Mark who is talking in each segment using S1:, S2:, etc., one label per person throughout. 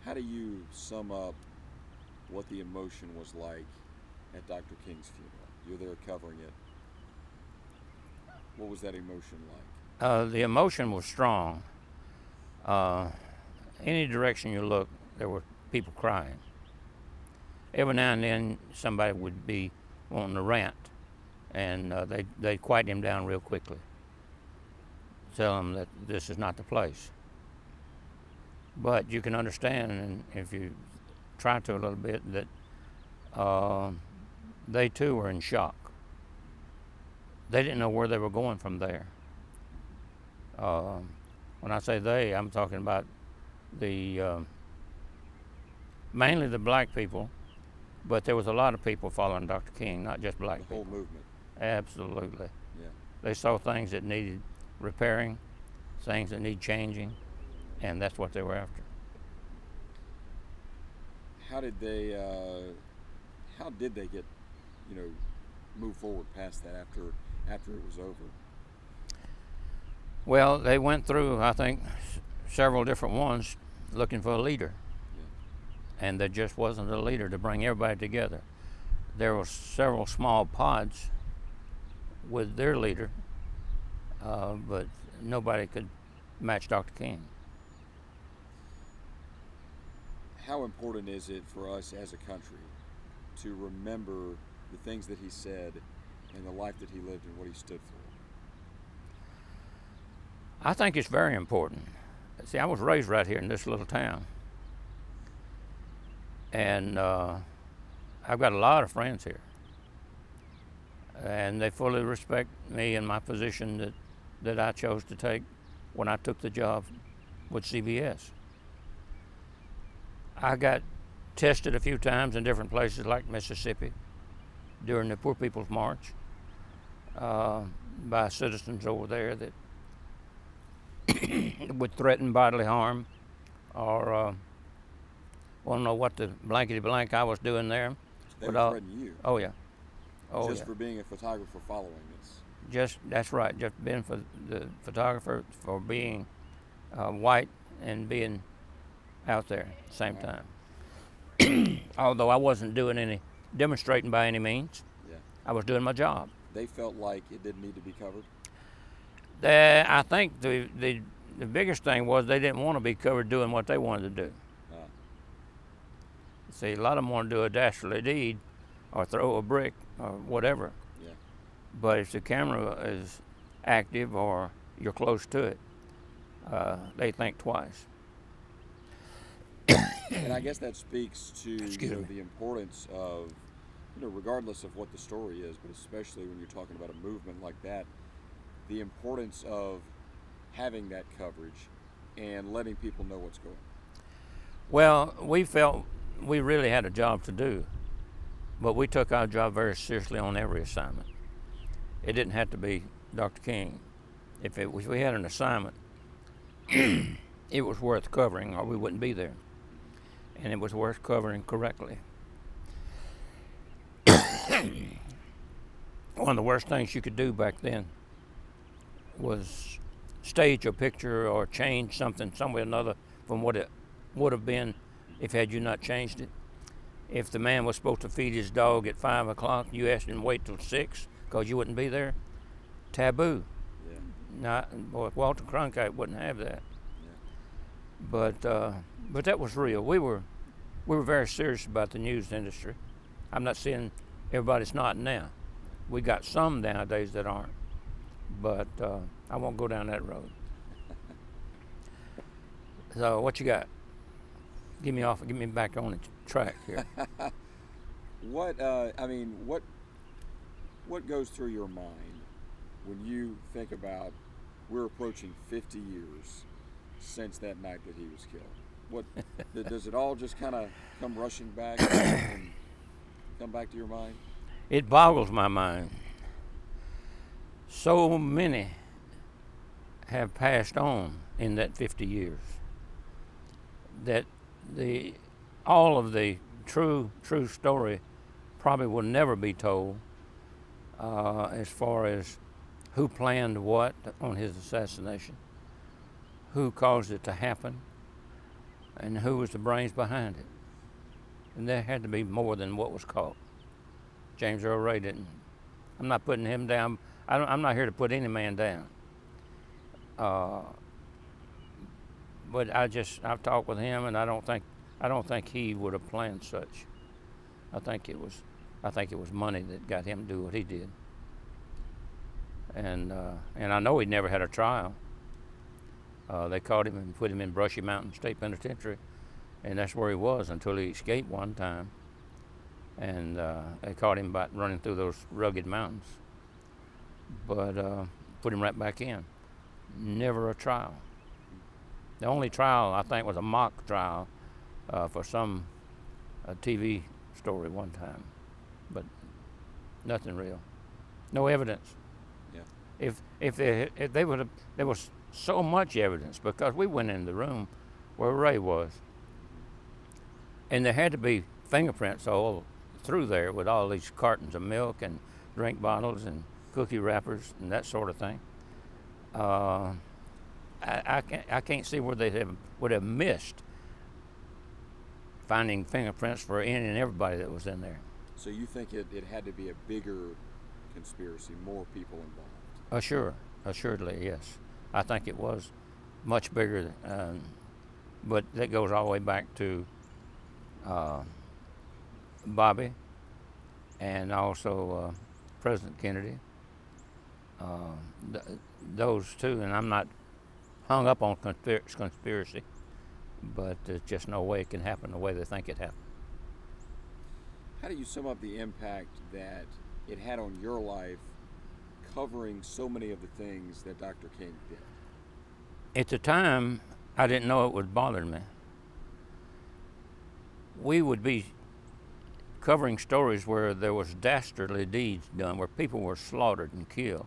S1: How do you sum up what the emotion was like at Dr. King's funeral? You're there covering it. What was that emotion like?
S2: The emotion was strong. Uh, any direction you look, there were people crying. Every now and then, somebody would be wanting to rant, and they'd quiet him down real quickly. Tell him that this is not the place. But you can understand, and if you try to a little bit, that they too were in shock. They didn't know where they were going from there. When I say they, I'm talking about the mainly the black people, but there was a lot of people following Dr. King, not just black people.
S1: The whole movement.
S2: Absolutely.
S1: Yeah.
S2: They saw things that needed repairing, things that need changing, and that's what they were after.
S1: How did they get, move forward past that after it was over?
S2: Well, they went through, I think, several different ones looking for a leader.
S1: Yeah.
S2: And there just wasn't a leader to bring everybody together. There were several small pods with their leader, but nobody could match Dr. King.
S1: How important is it for us as a country to remember the things that he said and the life that he lived and what he stood for?
S2: I think it's very important. See, I was raised right here in this little town. And I've got a lot of friends here. And they fully respect me and my position that I chose to take when I took the job with CBS. I got tested a few times in different places like Mississippi during the Poor People's March by citizens over there that would threaten bodily harm or want to know what the blankety blank I was doing there.
S1: They would threaten you.
S2: Oh yeah. Oh
S1: just
S2: yeah.
S1: for being a photographer following this.
S2: That's right. Just being for the photographer, for being white and being out there at the same time. Although I wasn't doing any demonstrating by any means.
S1: Yeah.
S2: I was doing my job.
S1: They felt like it didn't need to be covered.
S2: I think the biggest thing was they didn't want to be covered doing what they wanted to do. See, a lot of them want to do a dastardly deed or throw a brick or whatever.
S1: Yeah.
S2: But if the camera is active or you're close to it, they think twice.
S1: And I guess that speaks to the importance of, regardless of what the story is, but especially when you're talking about a movement like that, the importance of having that coverage and letting people know what's going on.
S2: Well, we felt we really had a job to do, but we took our job very seriously on every assignment. It didn't have to be Dr. King. If we had an assignment, it was worth covering or we wouldn't be there. And it was worth covering correctly. One of the worst things you could do back then was stage a picture or change something some way or another from what it would have been if had you not changed it. If the man was supposed to feed his dog at 5 o'clock, you asked him to wait till 6 because you wouldn't be there. Taboo.
S1: Yeah.
S2: Not, boy, Walter Cronkite wouldn't have that.
S1: Yeah.
S2: But that was real. We were very serious about the news industry. I'm not saying everybody's not now. We got some nowadays that aren't, but I won't go down that road. So what you got? Get me back on the track here.
S1: What goes through your mind when you think about we're approaching 50 years since that night that he was killed? What does it all just kind of come rushing back and come back to your mind?
S2: It boggles my mind. So many have passed on in that 50 years that all of the true story probably will never be told as far as who planned what on his assassination, who caused it to happen, and who was the brains behind it. And there had to be more than what was caught. James Earl Ray didn't. I'm not putting him down. I'm not here to put any man down. But I've talked with him, and I don't think he would have planned such. I think it was money that got him to do what he did. And I know he never had a trial. They caught him and put him in Brushy Mountain State Penitentiary, and that's where he was until he escaped one time. And they caught him by running through those rugged mountains, but put him right back in. Never a trial. The only trial, I think, was a mock trial for some TV story one time, but nothing real. No evidence.
S1: Yeah.
S2: If they would have, there was so much evidence because we went in the room where Ray was, and there had to be fingerprints all through there with all these cartons of milk and drink bottles and cookie wrappers and that sort of thing. I can't see where they would have missed finding fingerprints for any and everybody that was in there.
S1: So you think it had to be a bigger conspiracy, more people involved?
S2: Assuredly, yes. I think it was much bigger, but that goes all the way back to Bobby and also President Kennedy. Those two, and I'm not hung up on conspiracy, but there's just no way it can happen the way they think it happened.
S1: How do you sum up the impact that it had on your life covering so many of the things that Dr. King did?
S2: At the time, I didn't know it would bother me. We would be covering stories where there was dastardly deeds done, where people were slaughtered and killed.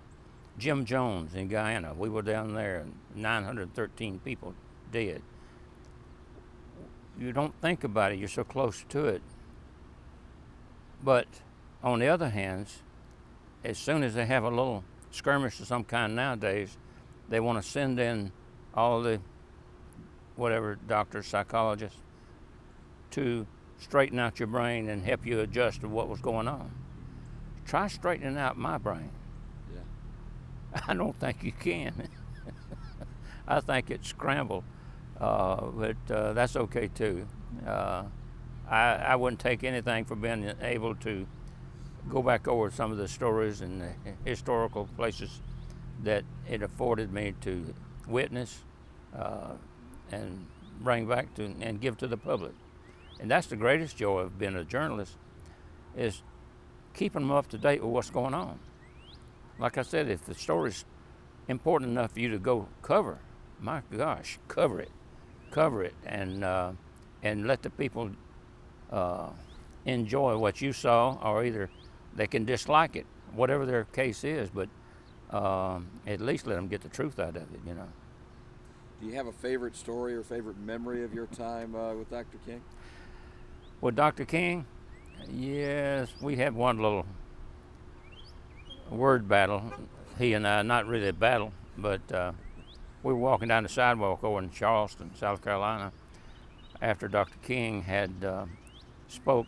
S2: Jim Jones in Guyana, we were down there, 913 people dead. You don't think about it, you're so close to it. But on the other hand, as soon as they have a little skirmish of some kind nowadays, they want to send in all the whatever doctors, psychologists, to straighten out your brain and help you adjust to what was going on. Try straightening out my brain. Yeah. I don't think you can. I think it's scrambled, but that's okay too. I wouldn't take anything for being able to go back over some of the stories and the historical places that it afforded me to witness and bring back to and give to the public. And that's the greatest joy of being a journalist, is keeping them up to date with what's going on. Like I said, if the story's important enough for you to go cover, my gosh, cover it, and let the people enjoy what you saw, or either they can dislike it, whatever their case is, but at least let them get the truth out of it, you know.
S1: Do you have a favorite story or favorite memory of your time with Dr. King?
S2: With Dr. King, yes, we had one little word battle, he and I, not really a battle, but we were walking down the sidewalk over in Charleston, South Carolina, after Dr. King had spoke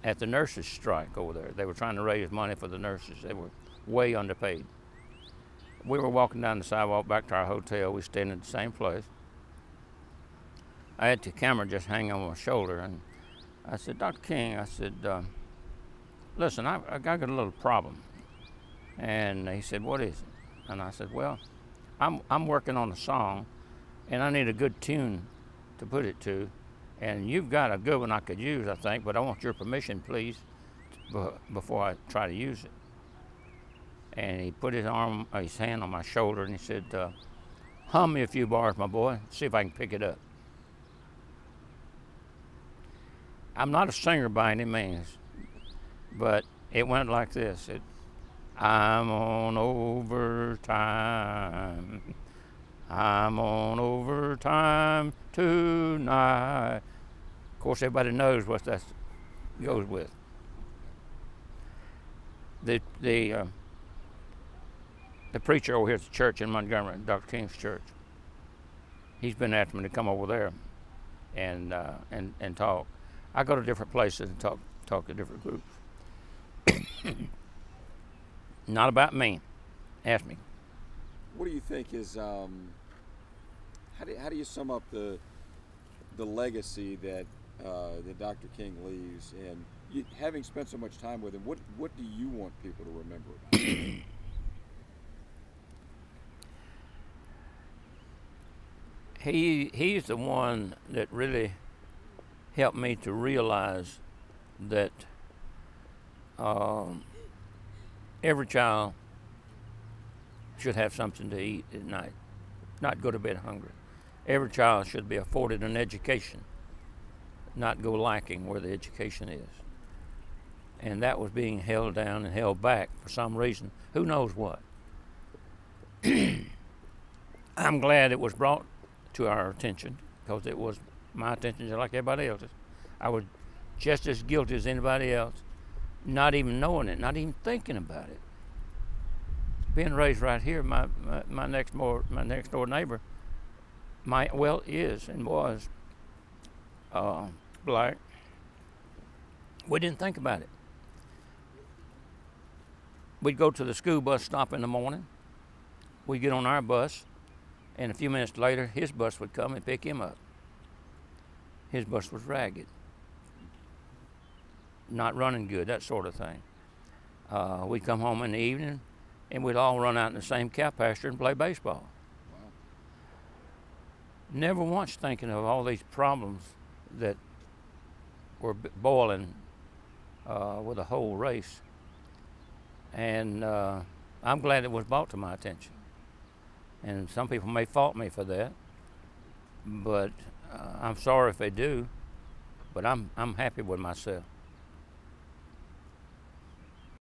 S2: at the nurses' strike over there. They were trying to raise money for the nurses. They were way underpaid. We were walking down the sidewalk back to our hotel. We stayed in the same place. I had the camera just hanging on my shoulder, and I said, Dr. King, I said, listen, I got a little problem. And he said, what is it? And I said, well, I'm working on a song, and I need a good tune to put it to. And you've got a good one I could use, I think, but I want your permission, please, before I try to use it. And he put his hand on my shoulder, and he said, hum me a few bars, my boy, see if I can pick it up. I'm not a singer by any means, but it went like this. I'm on overtime. I'm on overtime tonight. Of course, everybody knows what that goes with. The preacher over here at the church in Montgomery, Dr. King's church, he's been after me to come over there. and talk. I go to different places and talk to different groups. Not about me. Ask me.
S1: What do you think is how do you sum up the legacy that that Dr. King leaves, and having spent so much time with him, what do you want people to remember about him?
S2: He's the one that really helped me to realize that every child should have something to eat at night, not go to bed hungry. Every child should be afforded an education, not go lacking where the education is. And that was being held down and held back for some reason. Who knows what? I'm glad it was brought to our attention, because it was my attention just like everybody else's. I was just as guilty as anybody else, not even knowing it, not even thinking about it. Being raised right here, my next door neighbor, is and was black. We didn't think about it. We'd go to the school bus stop in the morning. We'd get on our bus, and a few minutes later, his bus would come and pick him up. His bus was ragged, not running good, that sort of thing. We'd come home in the evening, and we'd all run out in the same cow pasture and play baseball.
S1: Wow.
S2: Never once thinking of all these problems that were boiling with the whole race. And I'm glad it was brought to my attention. And some people may fault me for that, but I'm sorry if they do, but I'm happy with myself.